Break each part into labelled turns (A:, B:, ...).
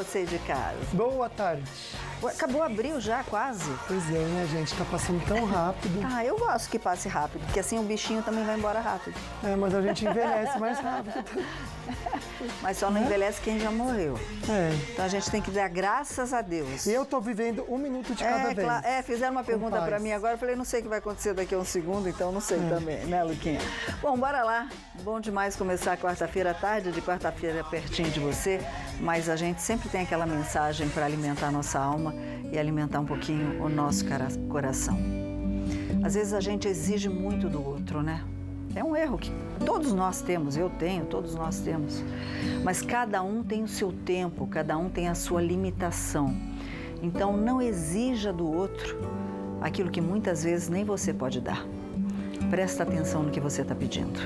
A: você de casa?
B: Boa tarde.
A: Acabou abril já, quase.
B: Pois é, né, gente? Tá passando tão rápido.
A: Ah, eu gosto que passe rápido, porque assim o bichinho também vai embora rápido.
B: É, mas a gente envelhece mais rápido.
A: Mas só não envelhece quem já morreu.
B: É.
A: Então a gente tem que dar graças a Deus.
B: E eu tô vivendo 1 minuto de cada vez.
A: Fizeram uma pergunta pra mim agora, eu falei, não sei o que vai acontecer daqui a um segundo, então não sei também, né, Luquinha? Bom, bora lá. Bom demais começar quarta-feira à tarde, de quarta-feira pertinho de você, mas a gente sempre tem aquela mensagem para alimentar a nossa alma e alimentar um pouquinho o nosso coração. Às vezes a gente exige muito do outro, né? É um erro que todos nós temos, eu tenho, todos nós temos. Mas cada um tem o seu tempo, cada um tem a sua limitação. Então não exija do outro aquilo que muitas vezes nem você pode dar. Presta atenção no que você está pedindo.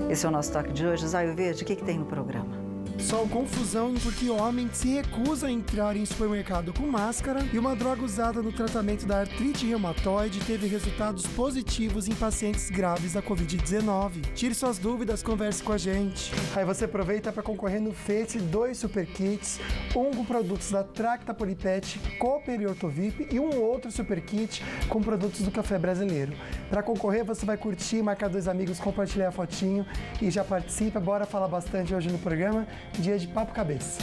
A: Esse é o nosso toque de hoje. Zaio Verde, o que tem no programa?
B: Só confusão porque homem se recusa a entrar em supermercado com máscara e uma droga usada no tratamento da artrite reumatoide teve resultados positivos em pacientes graves da Covid-19. Tire suas dúvidas, converse com a gente. Aí você aproveita para concorrer no Face 2 Super Kits, um com produtos da Tracta Polipet, Cooper e Ortovip e um outro Super Kit com produtos do Café Brasileiro. Para concorrer, você vai curtir, marcar 2 amigos, compartilhar a fotinho e já participa. Bora falar bastante hoje no programa. Dia de Papo Cabeça.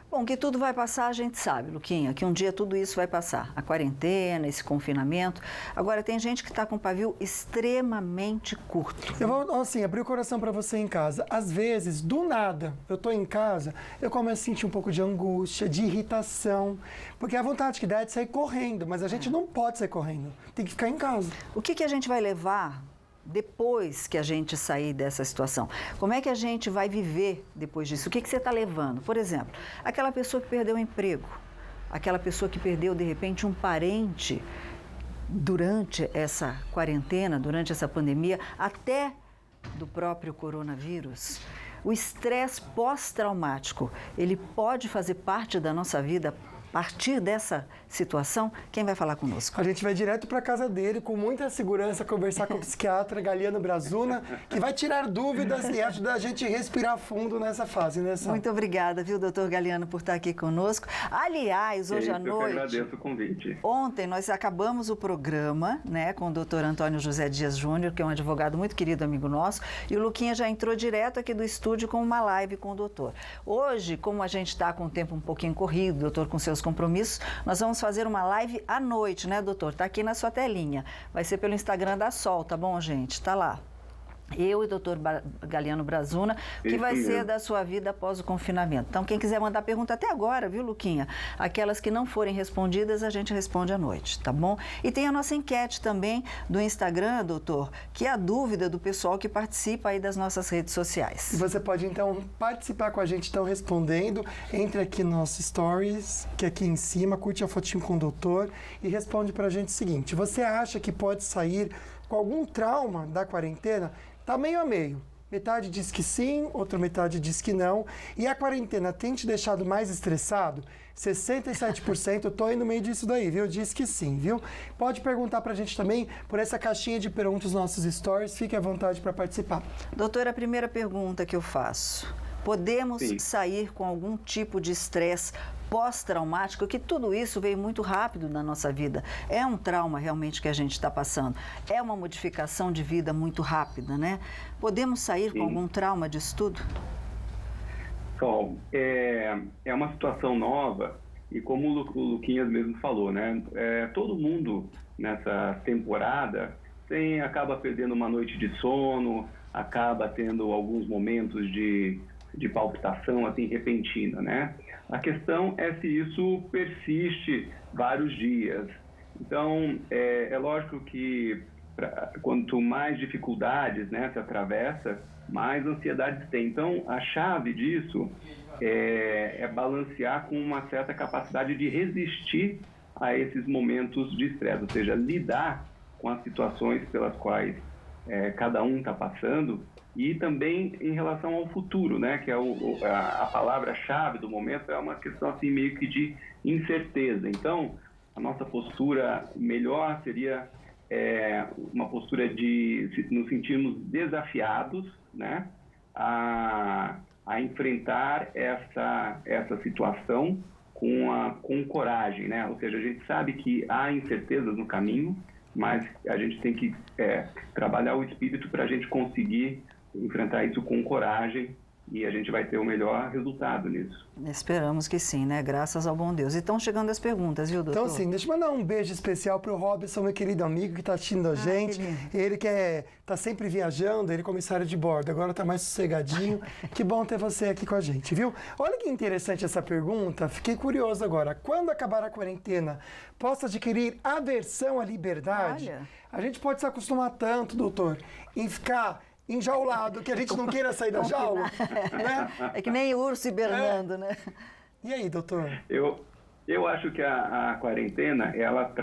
A: Bom, que tudo vai passar, a gente sabe, Luquinha, que um dia tudo isso vai passar. A quarentena, esse confinamento. Agora, tem gente que está com um pavio extremamente curto.
B: Eu vou, assim, abrir o coração para você em casa. Às vezes, do nada, eu tô em casa, eu começo a sentir um pouco de angústia, de irritação, porque a vontade que dá é de sair correndo, mas a gente não pode sair correndo, tem que ficar em casa.
A: O que a gente vai levar depois que a gente sair dessa situação? Como é que a gente vai viver depois disso? O que você está levando? Por exemplo, aquela pessoa que perdeu o emprego, aquela pessoa que perdeu, de repente, um parente durante essa quarentena, durante essa pandemia, até do próprio coronavírus. O estresse pós-traumático, ele pode fazer parte da nossa vida a partir dessa situação. Quem vai falar conosco?
B: A gente vai direto para casa dele, com muita segurança, conversar com o psiquiatra Galiano Brazuna, que vai tirar dúvidas e ajudar a gente a respirar fundo nessa fase, né, Sal?
A: Muito obrigada, viu, doutor Galiano, por estar aqui conosco. Aliás, hoje à noite...
C: Eu agradeço o convite.
A: Ontem nós acabamos o programa, né, com o doutor Antônio José Dias Júnior, que é um advogado muito querido, amigo nosso, e o Luquinha já entrou direto aqui do estúdio com uma live com o doutor. Hoje, como a gente está com o tempo um pouquinho corrido, doutor com seus compromissos, nós vamos fazer uma live à noite, né, doutor? Tá aqui na sua telinha. Vai ser pelo Instagram da Sol, tá bom, gente? Tá lá. Eu e o doutor Galiano Brazuna, que vai ser da sua vida após o confinamento. Então, quem quiser mandar pergunta até agora, viu, Luquinha? Aquelas que não forem respondidas, a gente responde à noite, tá bom? E tem a nossa enquete também do Instagram, doutor, que é a dúvida do pessoal que participa aí das nossas redes sociais.
B: E você pode, então, participar com a gente, então, respondendo. Entre aqui no nosso Stories, que é aqui em cima, curte a fotinho com o doutor e responde pra gente o seguinte: você acha que pode sair com algum trauma da quarentena? Tá meio a meio. Metade diz que sim, outra metade diz que não. E a quarentena tem te deixado mais estressado? 67% eu tô aí no meio disso daí, viu? Diz que sim, viu? Pode perguntar pra gente também por essa caixinha de perguntas nos nossos stories. Fique à vontade para participar.
A: Doutora, a primeira pergunta que eu faço. Podemos sair com algum tipo de estresse pós-traumático, que tudo isso veio muito rápido na nossa vida. É um trauma realmente que a gente está passando. É uma modificação de vida muito rápida, né? Podemos sair com algum trauma disso tudo?
C: Sol, é uma situação nova e como o Luquinhas mesmo falou, né? Todo mundo nessa temporada acaba perdendo uma noite de sono, acaba tendo alguns momentos de palpitação assim repentina, né? A questão é se isso persiste vários dias. Então, é lógico que quanto mais dificuldades, né, se atravessa, mais ansiedade tem. Então, a chave disso é balancear com uma certa capacidade de resistir a esses momentos de estresse, ou seja, lidar com as situações pelas quais cada um está passando. E também em relação ao futuro, né, que é a palavra-chave do momento, é uma questão assim meio que de incerteza. Então, a nossa postura melhor seria uma postura de nos sentirmos desafiados, né, a enfrentar essa situação com coragem, né? Ou seja, a gente sabe que há incertezas no caminho, mas a gente tem que trabalhar o espírito para a gente conseguir enfrentar isso com coragem e a gente vai ter o melhor resultado nisso.
A: Esperamos que sim, né? Graças ao bom Deus. E estão chegando as perguntas, viu, doutor?
B: Então, sim, deixa eu mandar um beijo especial pro Robson, meu querido amigo que está assistindo a gente. Ele que tá sempre viajando, ele é comissário de bordo, agora tá mais sossegadinho. Que bom ter você aqui com a gente, viu? Olha que interessante essa pergunta, fiquei curioso agora. Quando acabar a quarentena, posso adquirir aversão à liberdade?
A: Olha.
B: A gente pode se acostumar tanto, doutor, em ficar enjaulado, que a gente não queira sair da jaula, né?
A: É que nem urso hibernando, né?
B: E aí, doutor?
C: Eu acho que a quarentena, ela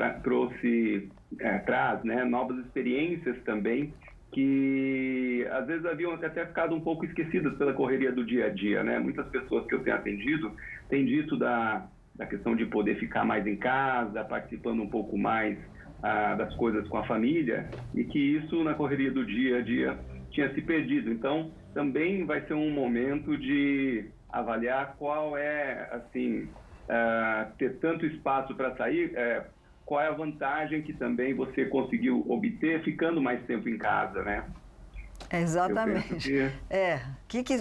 C: traz, né, novas experiências também, que às vezes haviam até ficado um pouco esquecidas pela correria do dia a dia, né? Muitas pessoas que eu tenho atendido têm dito da questão de poder ficar mais em casa, participando um pouco mais das coisas com a família, e que isso na correria do dia a dia tinha se perdido. Então, também vai ser um momento de avaliar qual é, assim, ter tanto espaço para sair, qual é a vantagem que também você conseguiu obter ficando mais tempo em casa, né?
A: Exatamente.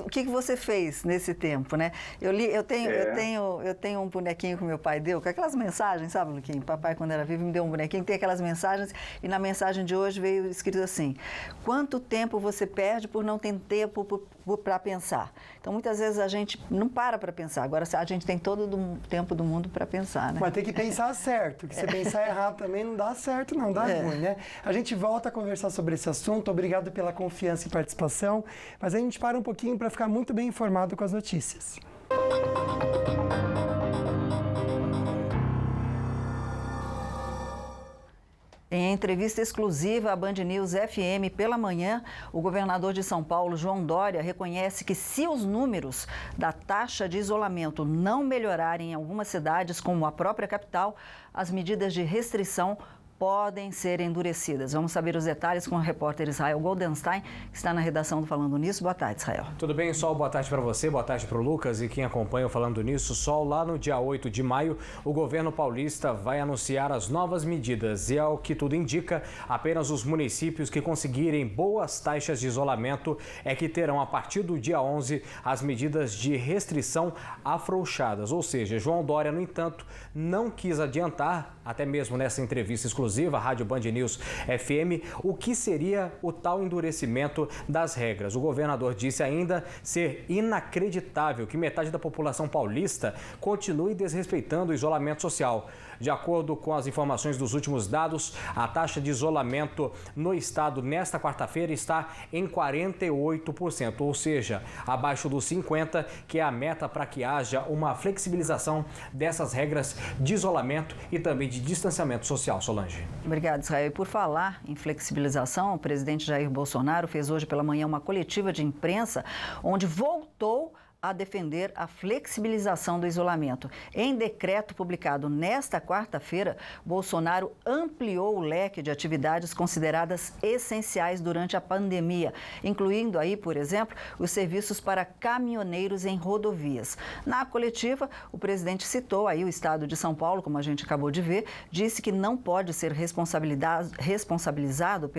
A: O que você fez nesse tempo, né? Eu tenho um bonequinho que meu pai deu, com aquelas mensagens, sabe, Luquinho? Papai, quando era vivo, me deu um bonequinho, tem aquelas mensagens, e na mensagem de hoje veio escrito assim: quanto tempo você perde por não ter tempo para pensar? Então, muitas vezes a gente não para pensar. Agora, a gente tem todo o tempo do mundo para pensar, né?
B: Mas tem que pensar certo, que se pensar errado também não dá certo, não dá ruim, né? A gente volta a conversar sobre esse assunto. Obrigado pela confiança e participação, mas a gente para um pouquinho para ficar muito bem informado com as notícias.
A: Em entrevista exclusiva à Band News FM pela manhã, o governador de São Paulo, João Dória, reconhece que se os números da taxa de isolamento não melhorarem em algumas cidades, como a própria capital, as medidas de restrição podem ser endurecidas. Vamos saber os detalhes com o repórter Israel Goldenstein, que está na redação do Falando Nisso. Boa tarde, Israel.
D: Tudo bem, Sol? Boa tarde para você, boa tarde para o Lucas e quem acompanha o Falando Nisso. Sol, lá no dia 8 de maio, o governo paulista vai anunciar as novas medidas e, ao que tudo indica, apenas os municípios que conseguirem boas taxas de isolamento é que terão, a partir do dia 11, as medidas de restrição afrouxadas. Ou seja, João Dória, no entanto, não quis adiantar, até mesmo nessa entrevista exclusiva à Rádio Band News FM, o que seria o tal endurecimento das regras. O governador disse ainda ser inacreditável que metade da população paulista continue desrespeitando o isolamento social. De acordo com as informações dos últimos dados, a taxa de isolamento no estado nesta quarta-feira está em 48%, ou seja, abaixo dos 50%, que é a meta para que haja uma flexibilização dessas regras de isolamento e também de distanciamento social. Solange.
A: Obrigada, Israel. E por falar em flexibilização, o presidente Jair Bolsonaro fez hoje pela manhã uma coletiva de imprensa onde voltou a defender a flexibilização do isolamento. Em decreto publicado nesta quarta-feira, Bolsonaro ampliou o leque de atividades consideradas essenciais durante a pandemia, incluindo aí, por exemplo, os serviços para caminhoneiros em rodovias. Na coletiva, o presidente citou aí o estado de São Paulo, como a gente acabou de ver, disse que não pode ser responsabilizado,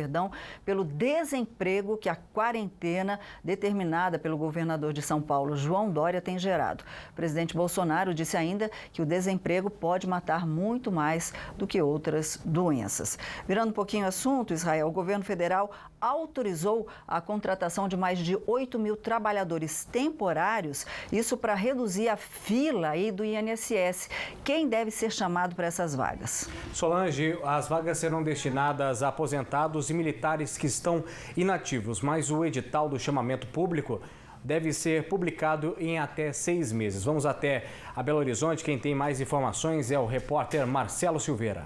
A: pelo desemprego que a quarentena determinada pelo governador de São Paulo, João Dória, tem gerado. O presidente Bolsonaro disse ainda que o desemprego pode matar muito mais do que outras doenças. Virando um pouquinho o assunto, Israel, o governo federal autorizou a contratação de mais de 8 mil trabalhadores temporários, isso para reduzir a fila aí do INSS. Quem deve ser chamado para essas vagas?
D: Solange, as vagas serão destinadas a aposentados e militares que estão inativos, mas o edital do chamamento público deve ser publicado em até 6 meses. Vamos até a Belo Horizonte. Quem tem mais informações é o repórter Marcelo Silveira.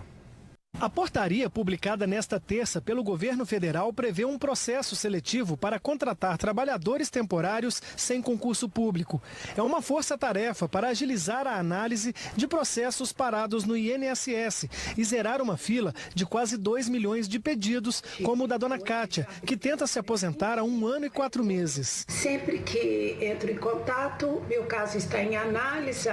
E: A portaria publicada nesta terça pelo governo federal prevê um processo seletivo para contratar trabalhadores temporários sem concurso público. É uma força-tarefa para agilizar a análise de processos parados no INSS e zerar uma fila de quase 2 milhões de pedidos, como o da dona Kátia, que tenta se aposentar há 1 ano e 4 meses.
F: Sempre que entro em contato, meu caso está em análise.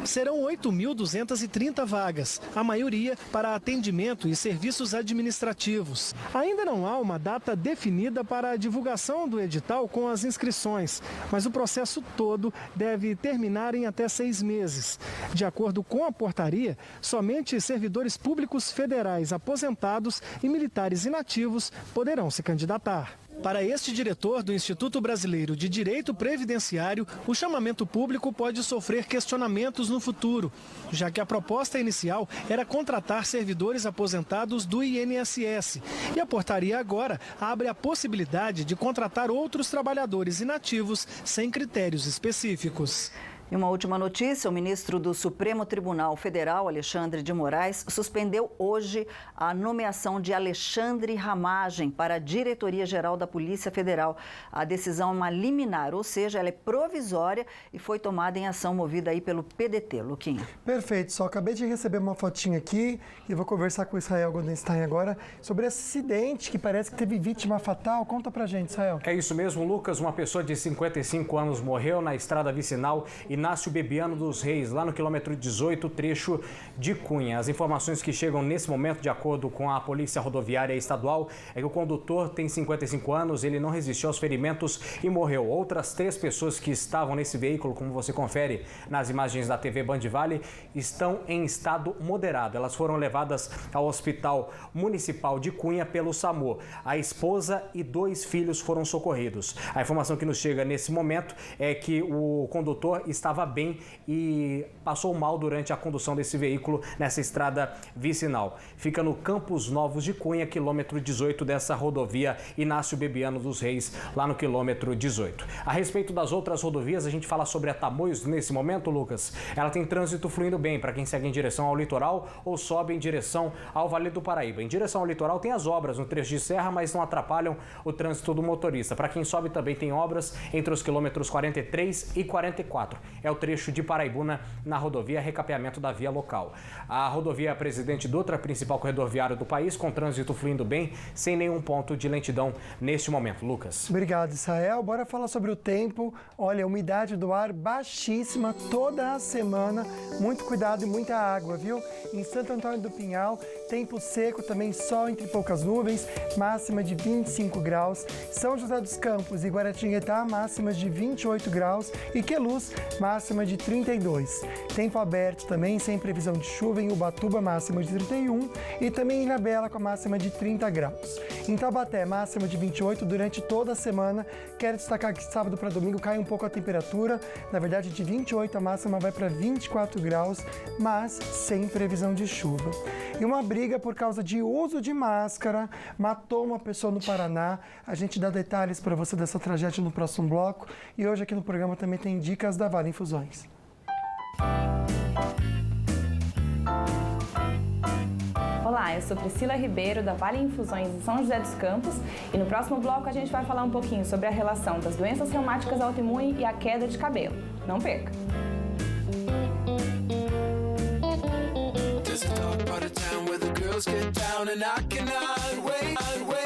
E: Serão 8.230 vagas, a maioria para atendimento e serviços administrativos. Ainda não há uma data definida para a divulgação do edital com as inscrições, mas o processo todo deve terminar em até 6 meses. De acordo com a portaria, somente servidores públicos federais aposentados e militares inativos poderão se candidatar. Para este diretor do Instituto Brasileiro de Direito Previdenciário, o chamamento público pode sofrer questionamentos no futuro, já que a proposta inicial era contratar servidores aposentados do INSS. E a portaria agora abre a possibilidade de contratar outros trabalhadores inativos sem critérios específicos.
A: E uma última notícia, o ministro do Supremo Tribunal Federal, Alexandre de Moraes, suspendeu hoje a nomeação de Alexandre Ramagem para a Diretoria-Geral da Polícia Federal. A decisão é uma liminar, ou seja, ela é provisória e foi tomada em ação movida aí pelo PDT. Luquinha.
B: Perfeito, só acabei de receber uma fotinha aqui e vou conversar com o Israel Goldenstein agora sobre esse acidente que parece que teve vítima fatal. Conta pra gente, Israel.
D: É isso mesmo, Lucas. Uma pessoa de 55 anos morreu na estrada vicinal Inácio Bebiano dos Reis, lá no quilômetro 18, trecho de Cunha. As informações que chegam nesse momento, de acordo com a Polícia Rodoviária Estadual, é que o condutor tem 55 anos, ele não resistiu aos ferimentos e morreu. Outras 3 pessoas que estavam nesse veículo, como você confere nas imagens da TV Band Vale, estão em estado moderado. Elas foram levadas ao Hospital Municipal de Cunha pelo SAMU. A esposa e 2 filhos foram socorridos. A informação que nos chega nesse momento é que o condutor estava bem e passou mal durante a condução desse veículo nessa estrada vicinal. Fica no Campos Novos de Cunha, quilômetro 18 dessa rodovia Inácio Bebiano dos Reis, lá no quilômetro 18. A respeito das outras rodovias, a gente fala sobre a Tamoios nesse momento, Lucas. Ela tem trânsito fluindo bem para quem segue em direção ao litoral ou sobe em direção ao Vale do Paraíba. Em direção ao litoral tem as obras no trecho de serra, mas não atrapalham o trânsito do motorista. Para quem sobe também tem obras entre os quilômetros 43 e 44. É o trecho de Paraibuna na rodovia, recapeamento da via local. A rodovia Presidente Dutra, principal corredor viário do país, com trânsito fluindo bem, sem nenhum ponto de lentidão neste momento. Lucas.
B: Obrigado, Israel. Bora falar sobre o tempo. Olha, umidade do ar baixíssima toda a semana. Muito cuidado e muita água, viu? Em Santo Antônio do Pinhal, tempo seco, também sol entre poucas nuvens, máxima de 25 graus. São José dos Campos e Guaratinguetá, máximas de 28 graus. E Queluz, máxima de 32. Tempo aberto também, sem previsão de chuva. Em Ubatuba, máxima de 31. E também em Ilhabela, com a máxima de 30 graus. Em Taubaté, máxima de 28 durante toda a semana. Quero destacar que sábado para domingo cai um pouco a temperatura. Na verdade, de 28 a máxima vai para 24 graus, mas sem previsão de chuva. E uma briga por causa de uso de máscara matou uma pessoa no Paraná. A gente dá detalhes para você dessa tragédia no próximo bloco. E hoje aqui no programa também tem dicas da Vale Infusões.
G: Olá, eu sou Priscila Ribeiro, da Vale Infusões de São José dos Campos, e no próximo bloco a gente vai falar um pouquinho sobre a relação das doenças reumáticas autoimunes e a queda de cabelo. Não perca! This is the part of town where the girls get down and I cannot wait.